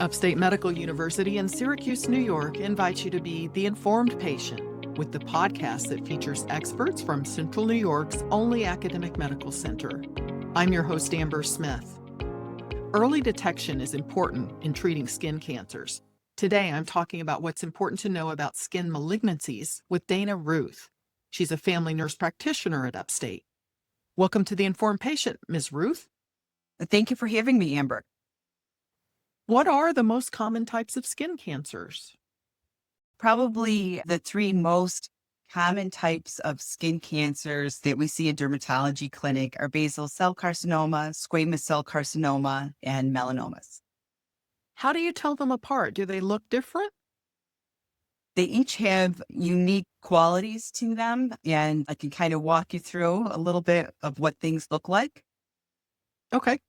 Upstate Medical University in Syracuse, New York invites you to be the informed patient with the podcast that features experts from Central New York's only academic medical center. I'm your host, Amber Smith. Early detection is important in treating skin cancers. Today, I'm talking about what's important to know about skin malignancies with Dana Ruth. She's a family nurse practitioner at Upstate. Welcome to the Informed Patient, Ms. Ruth. Thank you for having me, Amber. What are the most common types of skin cancers? Probably the three most common types of skin cancers that we see in dermatology clinic are basal cell carcinoma, squamous cell carcinoma, and melanomas. How do you tell them apart? Do they look different? They each have unique qualities to them, and I can kind of walk you through a little bit of what things look like. Okay.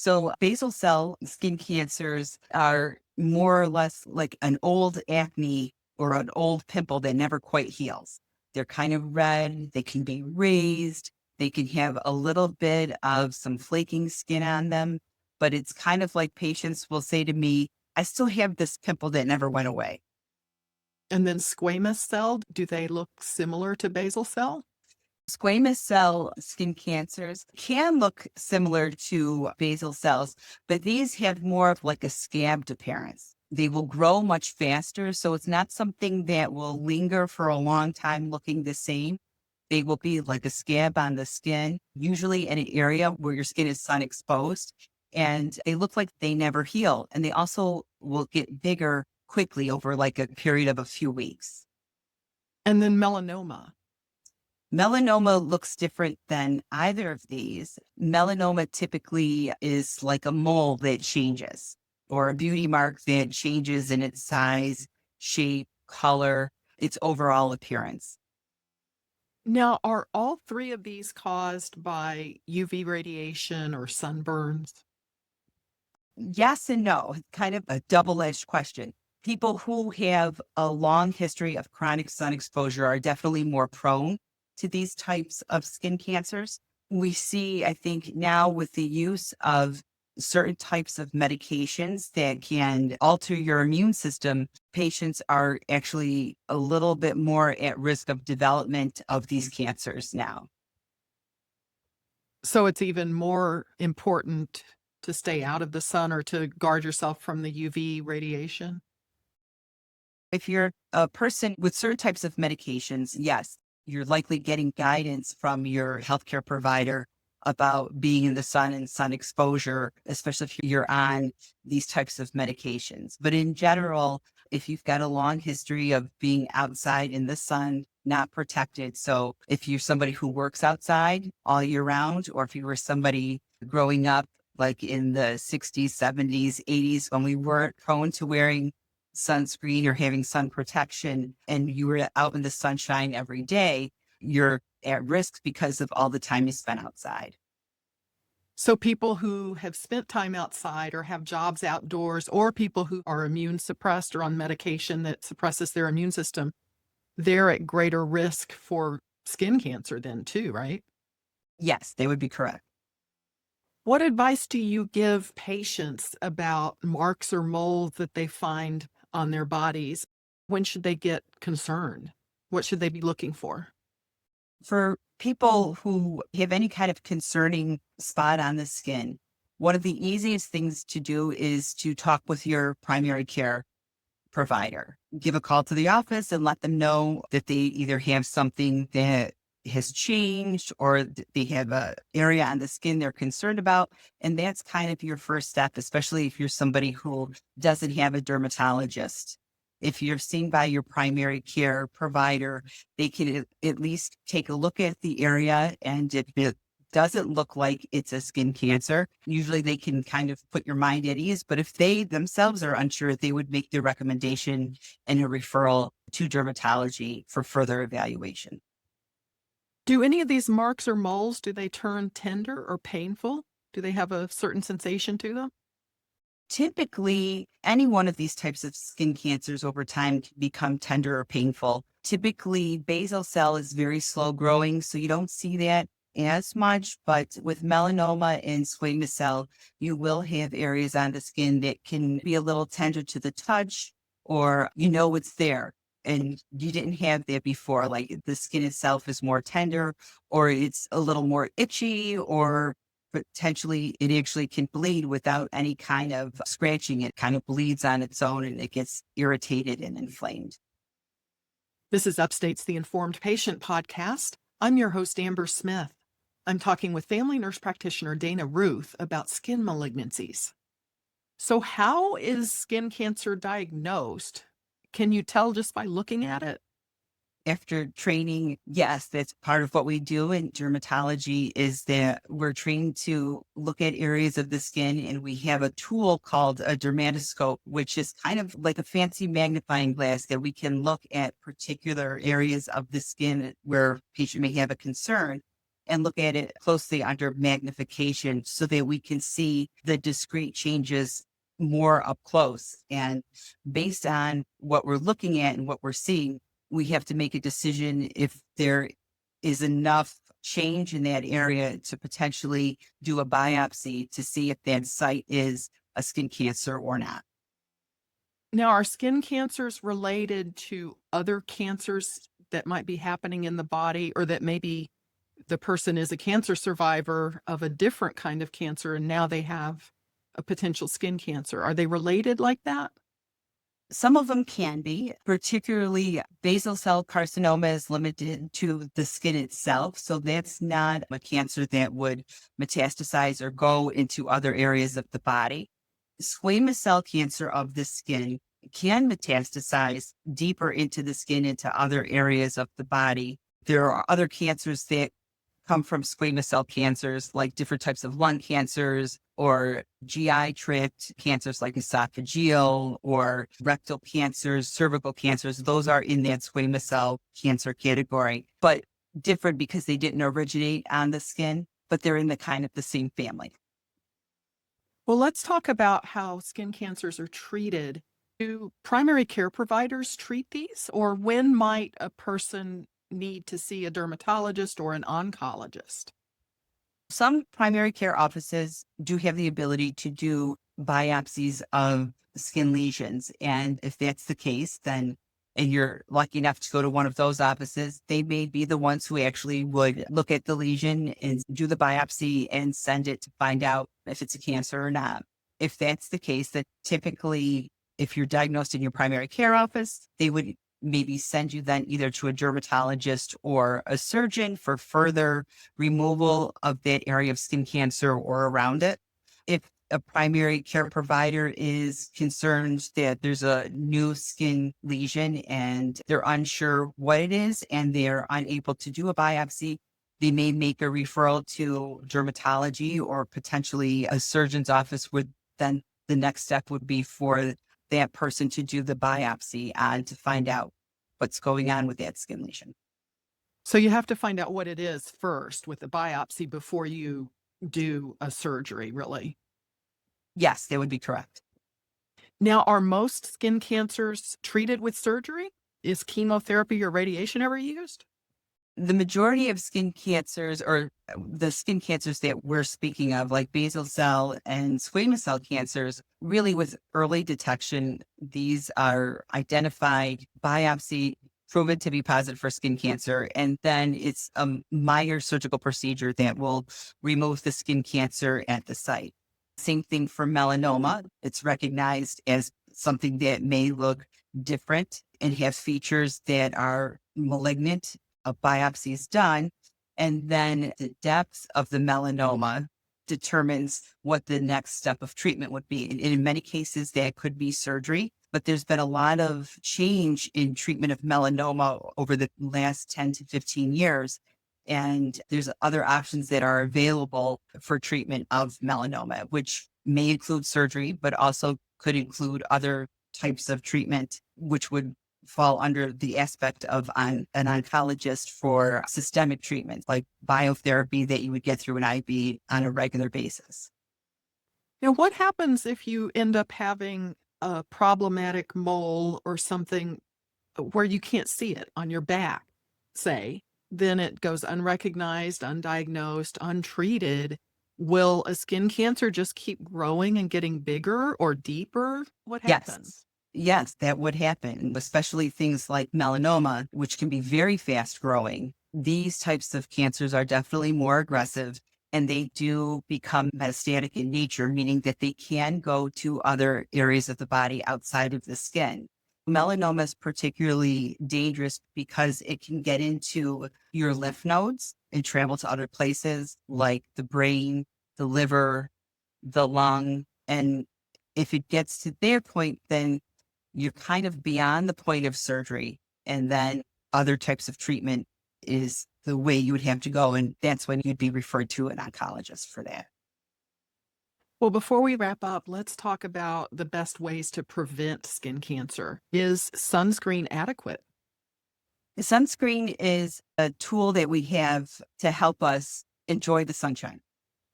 So basal cell skin cancers are more or less like an old acne or an old pimple that never quite heals. They're kind of red, they can be raised, they can have a little bit of some flaking skin on them, but it's kind of like patients will say to me, I still have this pimple that never went away. And then squamous cell, do they look similar to basal cell? Squamous cell skin cancers can look similar to basal cells, but these have more of like a scabbed appearance. They will grow much faster, so it's not something that will linger for a long time looking the same. They will be like a scab on the skin, usually in an area where your skin is sun exposed, and they look like they never heal. And they also will get bigger quickly over like a period of a few weeks. And then melanoma. Melanoma looks different than either of these. Melanoma typically is like a mole that changes or a beauty mark that changes in its size, shape, color, its overall appearance. Now, are all three of these caused by UV radiation or sunburns? Yes and no, kind of a double-edged question. People who have a long history of chronic sun exposure are definitely more prone to these types of skin cancers. We see, I think now with the use of certain types of medications that can alter your immune system, patients are actually a little bit more at risk of development of these cancers now. So it's even more important to stay out of the sun or to guard yourself from the UV radiation? If you're a person with certain types of medications, yes, you're likely getting guidance from your healthcare provider about being in the sun and sun exposure, especially if you're on these types of medications. But in general, if you've got a long history of being outside in the sun, not protected. So if you're somebody who works outside all year round, or if you were somebody growing up like in the 60s, 70s, 80s, when we weren't prone to wearing sunscreen or having sun protection, and you were out in the sunshine every day, you're at risk because of all the time you spent outside. So people who have spent time outside or have jobs outdoors, or people who are immune suppressed or on medication that suppresses their immune system, they're at greater risk for skin cancer then too, right? Yes, they would be correct. What advice do you give patients about marks or moles that they find on their bodies? When should they get concerned? What should they be looking for? For people who have any kind of concerning spot on the skin, one of the easiest things to do is to talk with your primary care provider. Give a call to the office and let them know that they either have something that has changed or they have an area on the skin they're concerned about. And that's kind of your first step, especially if you're somebody who doesn't have a dermatologist. If you're seen by your primary care provider, they can at least take a look at the area. And if it doesn't look like it's a skin cancer, usually they can kind of put your mind at ease. But if they themselves are unsure, they would make the recommendation and a referral to dermatology for further evaluation. Do any of these marks or moles, do they turn tender or painful? Do they have a certain sensation to them? Typically, any one of these types of skin cancers over time can become tender or painful. Typically, basal cell is very slow growing, so you don't see that as much, but with melanoma and squamous cell, you will have areas on the skin that can be a little tender to the touch, or it's there. And you didn't have that before, like the skin itself is more tender, or it's a little more itchy, or potentially it actually can bleed without any kind of scratching. It kind of bleeds on its own and it gets irritated and inflamed. This is Upstate's The Informed Patient podcast. I'm your host, Amber Smith. I'm talking with family nurse practitioner Dana Ruth about skin malignancies. So how is skin cancer diagnosed? Can you tell just by looking at it? After training, yes, that's part of what we do in dermatology, is that we're trained to look at areas of the skin, and we have a tool called a dermatoscope, which is kind of like a fancy magnifying glass that we can look at particular areas of the skin where a patient may have a concern and look at it closely under magnification so that we can see the discrete changes more up close. And based on what we're looking at and what we're seeing, we have to make a decision if there is enough change in that area to potentially do a biopsy to see if that site is a skin cancer or not. Now, are skin cancers related to other cancers that might be happening in the body, or that maybe the person is a cancer survivor of a different kind of cancer and now they have a potential skin cancer? Are they related like that? Some of them can be, particularly basal cell carcinoma is limited to the skin itself. So that's not a cancer that would metastasize or go into other areas of the body. Squamous cell cancer of the skin can metastasize deeper into the skin, into other areas of the body. There are other cancers that come from squamous cell cancers, like different types of lung cancers or GI tract cancers like esophageal or rectal cancers, cervical cancers. Those are in that squamous cell cancer category, but different because they didn't originate on the skin, but they're in the kind of the same family. Well, let's talk about how skin cancers are treated. Do primary care providers treat these, or when might a person need to see a dermatologist or an oncologist? Some primary care offices do have the ability to do biopsies of skin lesions. And if that's the case, then, and you're lucky enough to go to one of those offices, they may be the ones who actually would look at the lesion and do the biopsy and send it to find out if it's a cancer or not. If that's the case, that typically, if you're diagnosed in your primary care office, they would maybe send you then either to a dermatologist or a surgeon for further removal of that area of skin cancer or around it. If a primary care provider is concerned that there's a new skin lesion and they're unsure what it is and they're unable to do a biopsy, they may make a referral to dermatology, or potentially a surgeon's office would then, the next step would be for that person to do the biopsy and to find out what's going on with that skin lesion. So you have to find out what it is first with the biopsy before you do a surgery, really? Yes, that would be correct. Now, are most skin cancers treated with surgery? Is chemotherapy or radiation ever used? The majority of skin cancers, or the skin cancers that we're speaking of, like basal cell and squamous cell cancers, really with early detection, these are identified, biopsy, proven to be positive for skin cancer. And then it's a minor surgical procedure that will remove the skin cancer at the site. Same thing for melanoma. It's recognized as something that may look different and have features that are malignant. A biopsy is done, and then the depth of the melanoma determines what the next step of treatment would be. And in many cases, that could be surgery, but there's been a lot of change in treatment of melanoma over the last 10 to 15 years. And there's other options that are available for treatment of melanoma, which may include surgery, but also could include other types of treatment, which would fall under the aspect of an oncologist for systemic treatment, like biotherapy that you would get through an IV on a regular basis. Now, what happens if you end up having a problematic mole or something where you can't see it on your back, say? then it goes unrecognized, undiagnosed, untreated. Will a skin cancer just keep growing and getting bigger or deeper? What Yes. happens? Yes, that would happen, especially things like melanoma, which can be very fast growing. These types of cancers are definitely more aggressive and they do become metastatic in nature, meaning that they can go to other areas of the body outside of the skin. Melanoma is particularly dangerous because it can get into your lymph nodes and travel to other places like the brain, the liver, the lung. And if it gets to their point, then you're kind of beyond the point of surgery. And then other types of treatment is the way you would have to go. And that's when you'd be referred to an oncologist for that. Well, before we wrap up, let's talk about the best ways to prevent skin cancer. Is sunscreen adequate? The sunscreen is a tool that we have to help us enjoy the sunshine.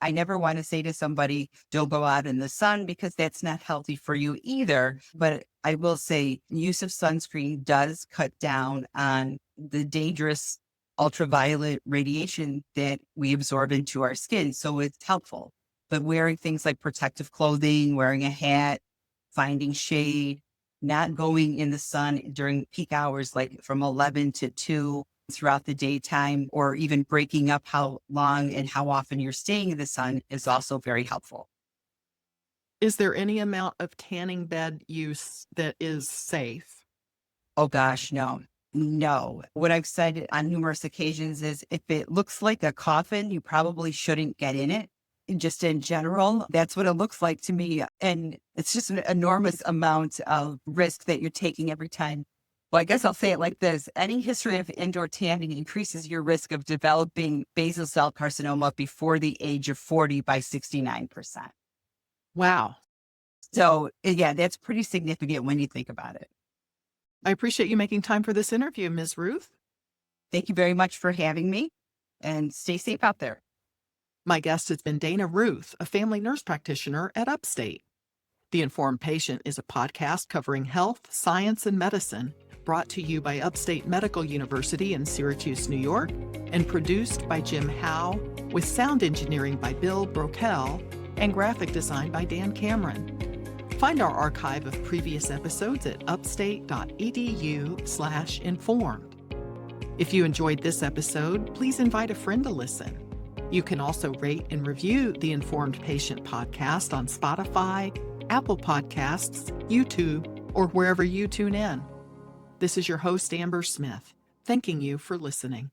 I never want to say to somebody, don't go out in the sun because that's not healthy for you either. But I will say use of sunscreen does cut down on the dangerous ultraviolet radiation that we absorb into our skin. So it's helpful. But wearing things like protective clothing, wearing a hat, finding shade, not going in the sun during peak hours, like from 11 to 2 throughout the daytime, or even breaking up how long and how often you're staying in the sun is also very helpful. Is there any amount of tanning bed use that is safe? Oh gosh, no. No. What I've said on numerous occasions is if it looks like a coffin, you probably shouldn't get in it. And just in general, that's what it looks like to me. And it's just an enormous amount of risk that you're taking every time. Well, I guess I'll say it like this. Any history of indoor tanning increases your risk of developing basal cell carcinoma before the age of 40 by 69%. Wow. So yeah, that's pretty significant when you think about it. I appreciate you making time for this interview, Ms. Ruth. Thank you very much for having me and stay safe out there. My guest has been Dana Ruth, a family nurse practitioner at Upstate. The Informed Patient is a podcast covering health, science, and medicine, brought to you by Upstate Medical University in Syracuse, New York, and produced by Jim Howe, with sound engineering by Bill Brokel and graphic design by Dan Cameron. Find our archive of previous episodes at upstate.edu/informed. If you enjoyed this episode, please invite a friend to listen. You can also rate and review the Informed Patient podcast on Spotify, Apple Podcasts, YouTube, or wherever you tune in. This is your host, Amber Smith, thanking you for listening.